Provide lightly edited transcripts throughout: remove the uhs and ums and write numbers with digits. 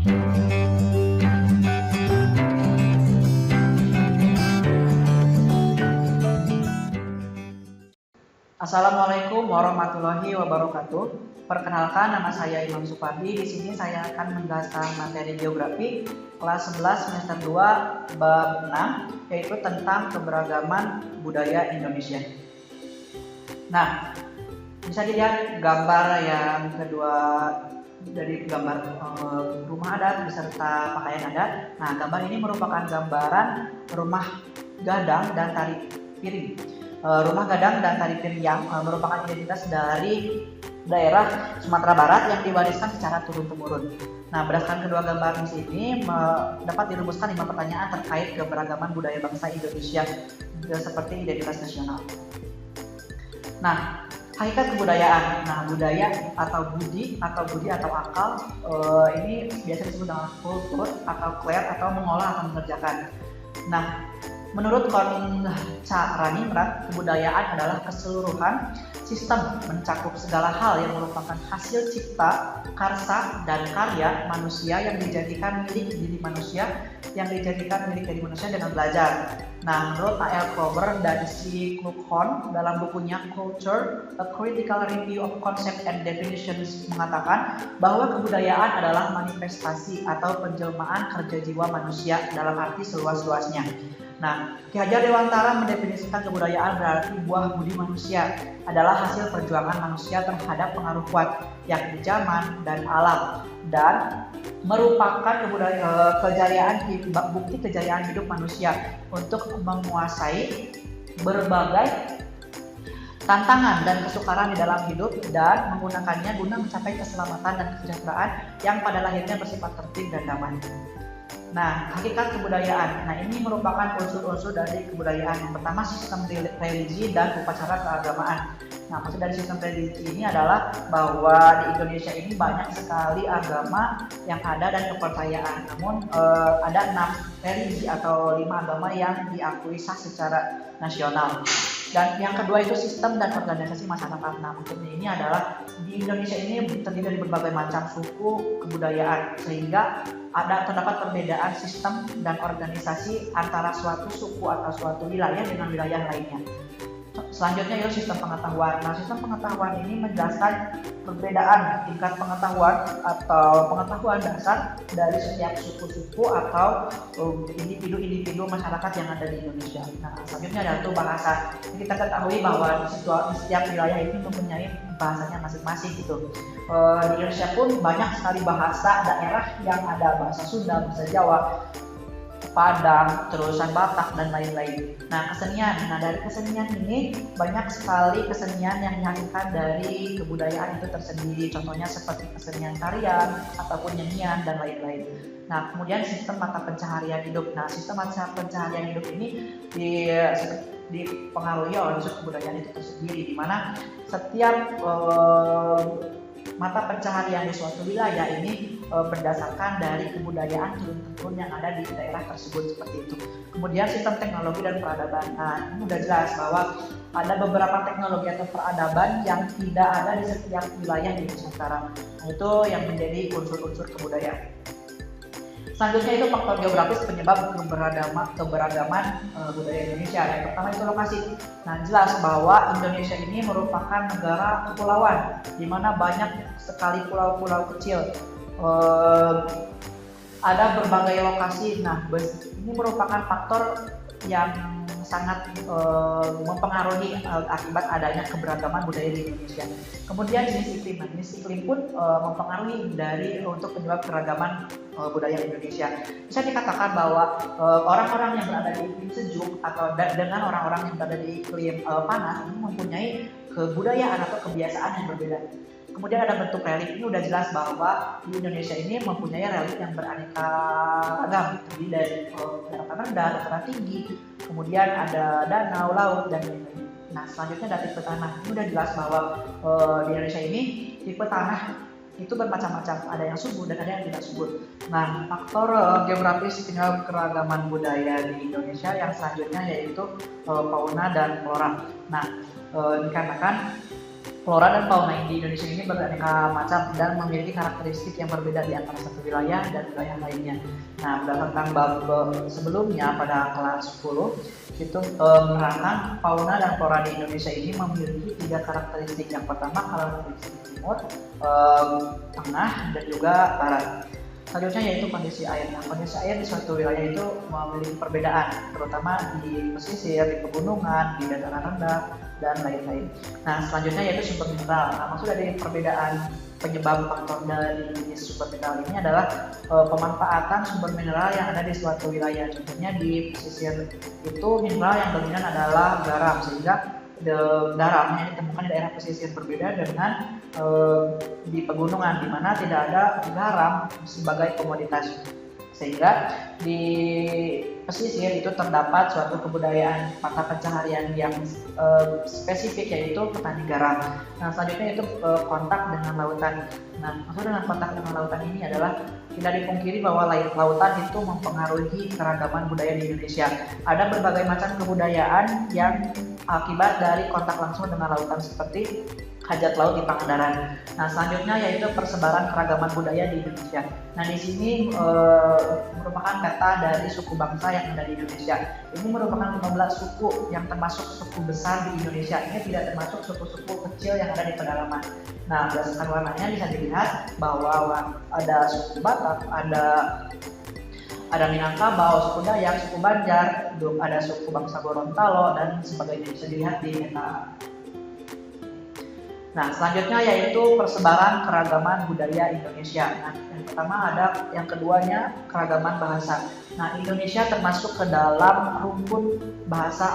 Assalamualaikum warahmatullahi wabarakatuh. Perkenalkan, nama saya Imam Supardi. Di sini saya akan menjelaskan materi geografi kelas 11 semester 2 bab 6, yaitu tentang keberagaman budaya Indonesia. Nah, bisa dilihat gambar yang kedua dari gambar rumah adat beserta pakaian adat. Nah, gambar ini merupakan gambaran rumah gadang dan tari piring. Rumah gadang dan tari piring merupakan identitas dari daerah Sumatera Barat yang diwariskan secara turun-temurun. Nah, berdasarkan kedua gambar di sini dapat dirumuskan 5 pertanyaan terkait keberagaman budaya bangsa Indonesia seperti identitas nasional. Nah, hakikat kebudayaan. Nah, budaya atau budi atau akal ini biasa disebut dengan kultur atau clair atau mengolah atau mengerjakan. Nah, menurut Konca Raningrat, kebudayaan adalah keseluruhan sistem mencakup segala hal yang merupakan hasil cipta, karsa, dan karya manusia yang dijadikan milik diri manusia dengan belajar. Nah, menurut A.L. Kroeber dan C. Kluckhohn dalam bukunya Culture, A Critical Review of Concepts and Definitions mengatakan bahwa kebudayaan adalah manifestasi atau penjelmaan kerja jiwa manusia dalam arti seluas-luasnya. Nah, Ki Hajar Dewantara mendefinisikan kebudayaan berarti buah budi manusia adalah hasil perjuangan manusia terhadap pengaruh kuat, yakni zaman dan alam, dan merupakan bukti kejayaan hidup manusia untuk menguasai berbagai tantangan dan kesukaran di dalam hidup dan menggunakannya guna mencapai keselamatan dan kesejahteraan yang pada lahirnya bersifat tertib dan damai. Nah, hakikat kebudayaan. Nah, ini merupakan unsur-unsur dari kebudayaan. Yang pertama, sistem religi dan upacara keagamaan. Nah, maksud dari sistem religi ini adalah bahwa di Indonesia ini banyak sekali agama yang ada dan kepercayaan. Namun ada 6 religi atau 5 agama yang diakui sah secara nasional. Dan yang kedua itu sistem dan organisasi masyarakat. Nah, maksudnya ini adalah di Indonesia ini terdiri dari berbagai macam suku kebudayaan, sehingga terdapat perbedaan sistem dan organisasi antara suatu suku atau suatu wilayah dengan wilayah lainnya. Selanjutnya yaitu sistem pengetahuan. Nah, sistem pengetahuan ini menjelaskan perbedaan tingkat pengetahuan atau pengetahuan dasar dari setiap suku-suku atau individu-individu masyarakat yang ada di Indonesia. Nah, selanjutnya adalah bahasa. Kita ketahui bahwa di setiap wilayah ini mempunyai bahasanya masing-masing gitu. Di Indonesia pun banyak sekali bahasa daerah yang ada, bahasa Sunda, bahasa Jawa, Padang, terusan Batak, dan lain-lain. Nah, kesenian. Nah, dari kesenian ini banyak sekali kesenian yang dihasilkan dari kebudayaan itu tersendiri. Contohnya seperti kesenian tarian ataupun nyanyian dan lain-lain. Nah, kemudian sistem mata pencaharian hidup. Nah, sistem mata pencaharian hidup ini dipengaruhi oleh unsur kebudayaan itu tersendiri, di mana setiap mata pencaharian di suatu wilayah ini berdasarkan dari kebudayaan turun-temurun yang ada di daerah tersebut, seperti itu. Kemudian sistem teknologi dan peradaban. Nah, ini sudah jelas bahwa ada beberapa teknologi atau peradaban yang tidak ada di setiap wilayah di Nusantara. Nah, itu yang menjadi unsur-unsur kebudayaan. Selanjutnya itu faktor geografis penyebab keberagaman budaya Indonesia. Yang pertama itu lokasi. Nah, jelas bahwa Indonesia ini merupakan negara kepulauan, di mana banyak sekali pulau-pulau kecil. Ada berbagai lokasi. Nah, ini merupakan faktor yang sangat mempengaruhi akibat adanya keberagaman budaya di Indonesia. Kemudian jenis iklim. Nah, jenis iklim pun mempengaruhi untuk penyebab keragaman budaya Indonesia. Bisa dikatakan bahwa orang-orang yang berada di iklim sejuk atau dengan orang-orang yang berada di iklim panas ini mempunyai kebudayaan atau kebiasaan yang berbeda. Kemudian ada bentuk relief. Ini udah jelas bahwa di Indonesia ini mempunyai relief yang beraneka ragam, terdiri dari dataran rendah, dataran tinggi, kemudian ada danau, laut, dan lain-lain. Nah, selanjutnya ada tipe tanah. Ini udah jelas bahwa di Indonesia ini tipe tanah itu bermacam-macam, ada yang subur dan ada yang tidak subur. Nah, faktor geografis penyebab keragaman budaya di Indonesia yang selanjutnya yaitu fauna dan flora. Nah, dikarenakan Flora dan fauna di Indonesia ini beraneka macam dan memiliki karakteristik yang berbeda di antara satu wilayah dan wilayah lainnya. Nah, berdasarkan bab sebelumnya pada kelas 10 itu menerangkan fauna dan flora di Indonesia ini memiliki 3 karakteristik. Yang pertama karakteristik timur, tengah, dan juga barat. Selanjutnya yaitu kondisi air. Nah, kondisi air di suatu wilayah itu memiliki perbedaan, terutama di pesisir, di pegunungan, di dataran rendah, dan lain-lain. Nah, selanjutnya yaitu sumber mineral. Nah, maksud dari perbedaan penyebab faktor dari sumber mineral ini adalah pemanfaatan sumber mineral yang ada di suatu wilayah. Contohnya di pesisir itu mineral yang dominan adalah garam, sehingga garam yang ditemukan di daerah pesisir berbeda dengan di pegunungan di mana tidak ada garam sebagai komoditas, sehingga di pesisir itu terdapat suatu kebudayaan mata pencaharian yang spesifik, yaitu petani garam. Nah, selanjutnya itu kontak dengan lautan. Nah, maksud dengan kontak dengan lautan ini adalah tidak dipungkiri bahwa lautan itu mempengaruhi keragaman budaya di Indonesia. Ada berbagai macam kebudayaan yang akibat dari kontak langsung dengan lautan, seperti hajat laut di Pangandaran. Nah, selanjutnya yaitu persebaran keragaman budaya di Indonesia. Nah, di sini merupakan peta dari suku bangsa yang ada di Indonesia. Ini merupakan 15 suku yang termasuk suku besar di Indonesia. Ini tidak termasuk suku-suku kecil yang ada di pedalaman. Nah, berdasarkan warnanya bisa dilihat bahwa ada suku Batak, ada Minangkabau, suku Dayak, suku Banjar, ada suku bangsa Gorontalo, dan sebagainya, bisa dilihat di peta. Nah, selanjutnya yaitu persebaran keragaman budaya Indonesia. Nah, yang pertama yang keduanya keragaman bahasa. Nah, Indonesia termasuk ke dalam rumpun bahasa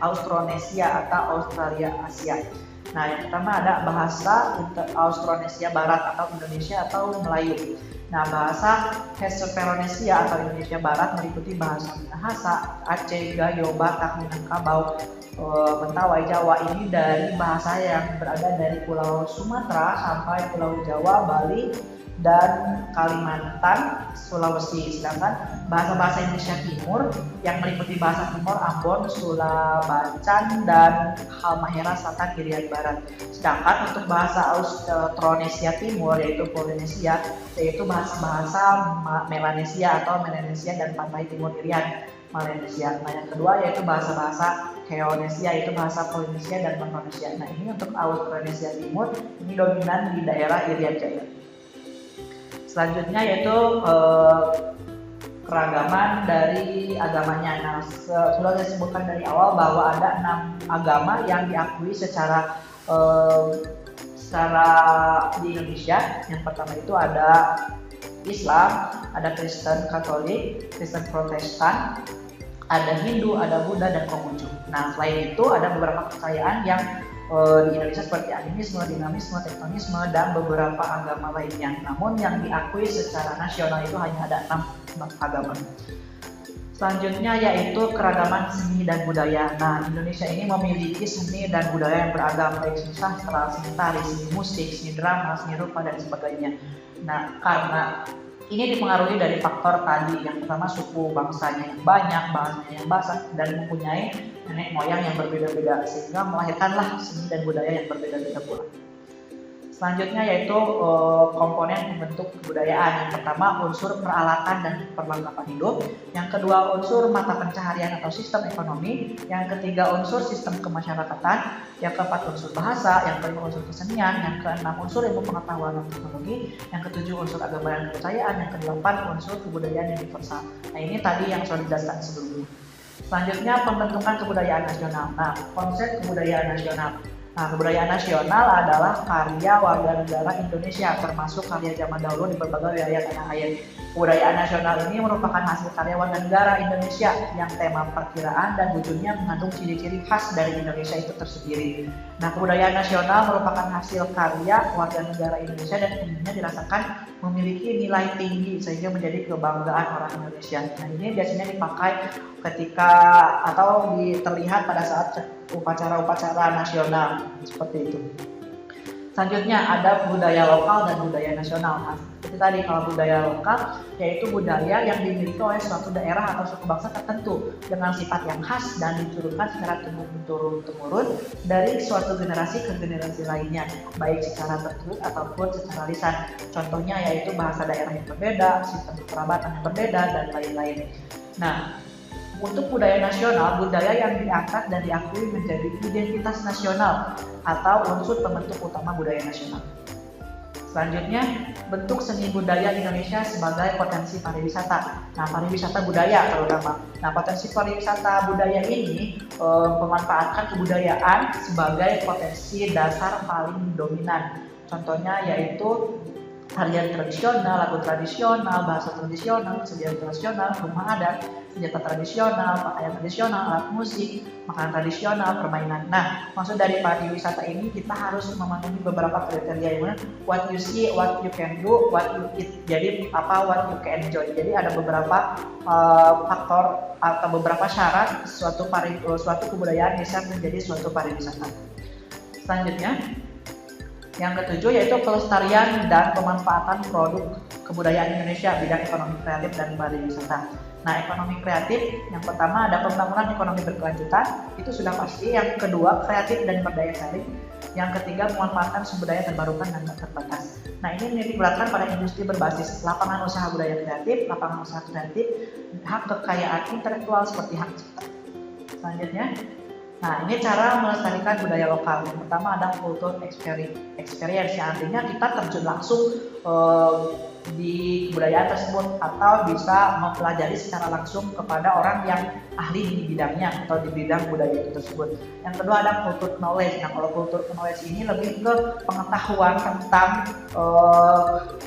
Austronesia atau Australia Asia. Nah, yang pertama ada bahasa Austronesia Barat atau Indonesia atau Melayu. Nah, bahasa Hesperonesia atau Indonesia Barat meliputi bahasa Minahasa, Aceh, Gayo, Batak, Minangkabau, Mentawai, Jawa. Ini dari bahasa yang berada dari Pulau Sumatera sampai Pulau Jawa, Bali, dan Kalimantan, Sulawesi. Sedangkan bahasa-bahasa Indonesia Timur yang meliputi bahasa Timur, Ambon, Sula, Bacan, dan Halmahera Selatan, Irian Barat. Sedangkan untuk bahasa Austronesia Timur yaitu Polinesia, yaitu bahasa-bahasa Melanesia atau Melanesia dan Pantai Timur Irian Melanesia. Nah, yang kedua yaitu bahasa-bahasa Keonesia, yaitu bahasa Polinesia dan Melanesia. Nah, ini untuk Austronesia Timur ini dominan di daerah Irian Jaya. Selanjutnya yaitu keragaman dari agamanya. Nah, sudah saya sebutkan dari awal bahwa ada 6 agama yang diakui secara di Indonesia. Yang pertama itu ada Islam, ada Kristen Katolik, Kristen Protestan, ada Hindu, ada Buddha, dan Konghucu. Nah, selain itu ada beberapa kepercayaan yang di Indonesia seperti animisme, dinamisme, tektonisme, dan beberapa agama lainnya. Namun yang diakui secara nasional itu hanya ada 6 agama. Selanjutnya yaitu keragaman seni dan budaya. Nah, Indonesia ini memiliki seni dan budaya yang beragam, baik seni sastra, seni tari, seni musik, seni drama, seni rupa, dan sebagainya. Nah, karena ini dipengaruhi dari faktor tadi. Yang pertama, suku bangsanya yang banyak, bahasanya yang basah, dan mempunyai nenek moyang yang berbeda-beda, sehingga melahirkanlah seni dan budaya yang berbeda-beda pula. Selanjutnya yaitu komponen pembentuk kebudayaan. Yang pertama, unsur peralatan dan perlengkapan hidup. Yang kedua, unsur mata pencaharian atau sistem ekonomi. Yang ketiga, unsur sistem kemasyarakatan. Yang keempat, unsur bahasa. Yang kelima, unsur kesenian. Yang keenam, unsur ilmu pengetahuan dan teknologi. Yang ketujuh, unsur agama dan kepercayaan. Yang kedelapan, unsur kebudayaan universal. Nah, ini tadi yang sudah dijelaskan sebelumnya. Selanjutnya, pembentukan kebudayaan nasional. Nah, konsep kebudayaan nasional. Nah, kebudayaan nasional adalah karya warga negara Indonesia, termasuk karya zaman dahulu di berbagai wilayah tanah air. Kebudayaan nasional ini merupakan hasil karya warga negara Indonesia yang tema perkiraan dan wujudnya mengandung ciri-ciri khas dari Indonesia itu tersendiri. Nah, kebudayaan nasional merupakan hasil karya warga negara Indonesia dan umumnya dirasakan memiliki nilai tinggi sehingga menjadi kebanggaan orang Indonesia. Nah, ini biasanya dipakai ketika atau terlihat pada saat upacara-upacara nasional seperti itu. Selanjutnya ada budaya lokal dan budaya nasional. Nah, Seperti tadi kalau budaya lokal yaitu budaya yang dimiliki oleh suatu daerah atau suku bangsa tertentu dengan sifat yang khas dan diturunkan secara turun-temurun dari suatu generasi ke generasi lainnya, baik secara tertulis ataupun secara lisan. Contohnya yaitu bahasa daerah yang berbeda, sistem kekerabatan yang berbeda, dan lain-lain. Nah, untuk budaya nasional, budaya yang diangkat dan diakui menjadi identitas nasional atau unsur pembentuk utama budaya nasional. Selanjutnya, bentuk seni budaya Indonesia sebagai potensi pariwisata. Nah, pariwisata budaya terutama. Nah, potensi pariwisata budaya ini memanfaatkan kebudayaan sebagai potensi dasar paling dominan. Contohnya yaitu tarian tradisional, lagu tradisional, bahasa tradisional, sejarah tradisional, rumah adat, senjata tradisional, pakaian tradisional, alat musik, makanan tradisional, permainan. Nah, maksud dari pariwisata ini kita harus memenuhi beberapa kriteria, yang mana what you see, what you can do, what you eat. Jadi what you can enjoy. Jadi ada beberapa faktor atau beberapa syarat suatu kebudayaan bisa menjadi suatu pariwisata. Selanjutnya, yang ketujuh yaitu pelestarian dan pemanfaatan produk kebudayaan Indonesia bidang ekonomi kreatif dan pariwisata. Nah, ekonomi kreatif yang pertama ada pembangunan ekonomi berkelanjutan, itu sudah pasti. Yang kedua, kreatif dan berdaya saing. Yang ketiga, memanfaatkan sumber daya terbarukan dan tak terbatas. Nah, ini menitik beratkan pada industri berbasis lapangan usaha budaya kreatif, lapangan usaha kreatif, hak kekayaan intelektual seperti hak cipta. Selanjutnya, nah, ini cara melestarikan budaya lokal. Yang pertama ada cultural experience, yang artinya kita terjun langsung di kebudayaan tersebut atau bisa mempelajari secara langsung kepada orang yang ahli di bidangnya atau di bidang budaya itu tersebut. Yang kedua ada cultural knowledge. Nah, kalau cultural knowledge ini lebih ke pengetahuan tentang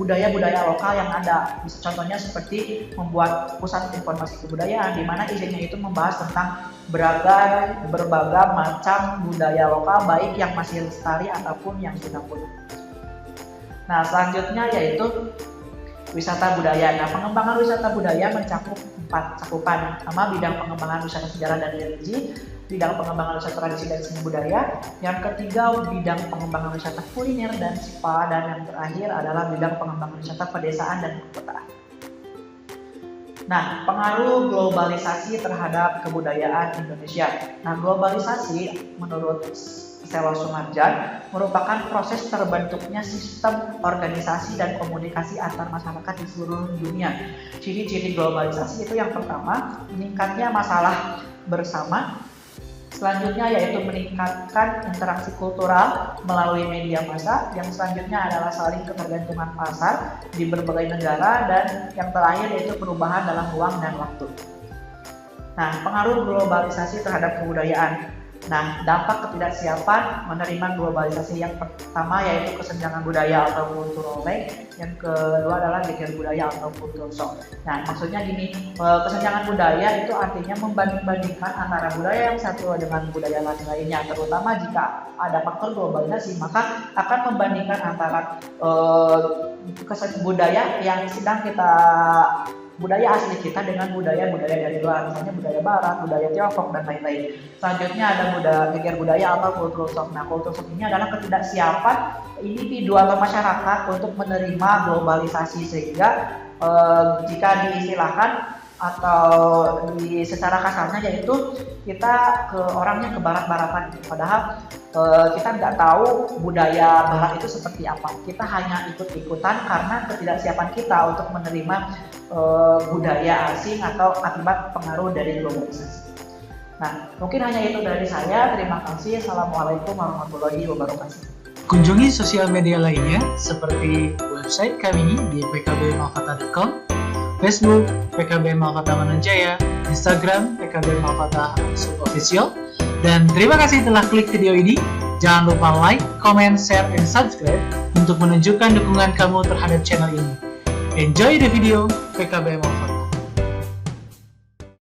budaya-budaya lokal yang ada. Contohnya seperti membuat pusat informasi kebudayaan di mana isinya itu membahas tentang berbagai macam budaya lokal, baik yang masih lestari ataupun yang sudah punah. Nah, selanjutnya yaitu wisata budaya. Nah, pengembangan wisata budaya mencakup 4 cakupan. Pertama, bidang pengembangan wisata sejarah dan religi, bidang pengembangan wisata tradisi dan seni budaya. Yang ketiga, bidang pengembangan wisata kuliner dan spa, dan yang terakhir adalah bidang pengembangan wisata pedesaan dan perkotaan. Nah, pengaruh globalisasi terhadap kebudayaan Indonesia. Nah, globalisasi menurut Selo Sumarjan merupakan proses terbentuknya sistem organisasi dan komunikasi antar masyarakat di seluruh dunia. Ciri-ciri globalisasi itu yang pertama, meningkatnya masalah bersama. Selanjutnya yaitu meningkatkan interaksi kultural melalui media massa. Yang selanjutnya adalah saling ketergantungan pasar di berbagai negara, dan yang terakhir yaitu perubahan dalam ruang dan waktu. Nah, pengaruh globalisasi terhadap kebudayaan. Nah, dampak ketidaksiapan menerima globalisasi yang pertama yaitu kesenjangan budaya atau cultural lag, yang kedua adalah geger budaya atau cultural shock. Nah, maksudnya gini, kesenjangan budaya itu artinya membanding-bandingkan antara budaya yang satu dengan budaya lainnya, terutama jika ada faktor globalisasi, maka akan membandingkan antara budaya yang sedang budaya asli kita dengan budaya-budaya dari luar, misalnya budaya barat, budaya Tiongkok, dan lain-lain. Selanjutnya ada geger budaya atau cultural shock. Nah, cultural shock ini adalah ketidaksiapan individu atau masyarakat untuk menerima globalisasi, sehingga jika diistilahkan atau secara kasarnya yaitu kita orangnya ke barat-baratan, padahal kita nggak tahu budaya barat itu seperti apa. Kita hanya ikut-ikutan karena ketidaksiapan kita untuk menerima budaya asing atau akibat pengaruh dari globalisasi. Nah, mungkin hanya itu dari saya. Terima kasih. Assalamualaikum warahmatullahi wabarakatuh. Kunjungi sosial media lainnya seperti website kami di pkbmalkata.com, Facebook PKB Malkata Mananjaya, Instagram PKB Malkata _official. Dan terima kasih telah klik video ini. Jangan lupa like, comment, share, and subscribe untuk menunjukkan dukungan kamu terhadap channel ini. Enjoy the video, PKB Malkata.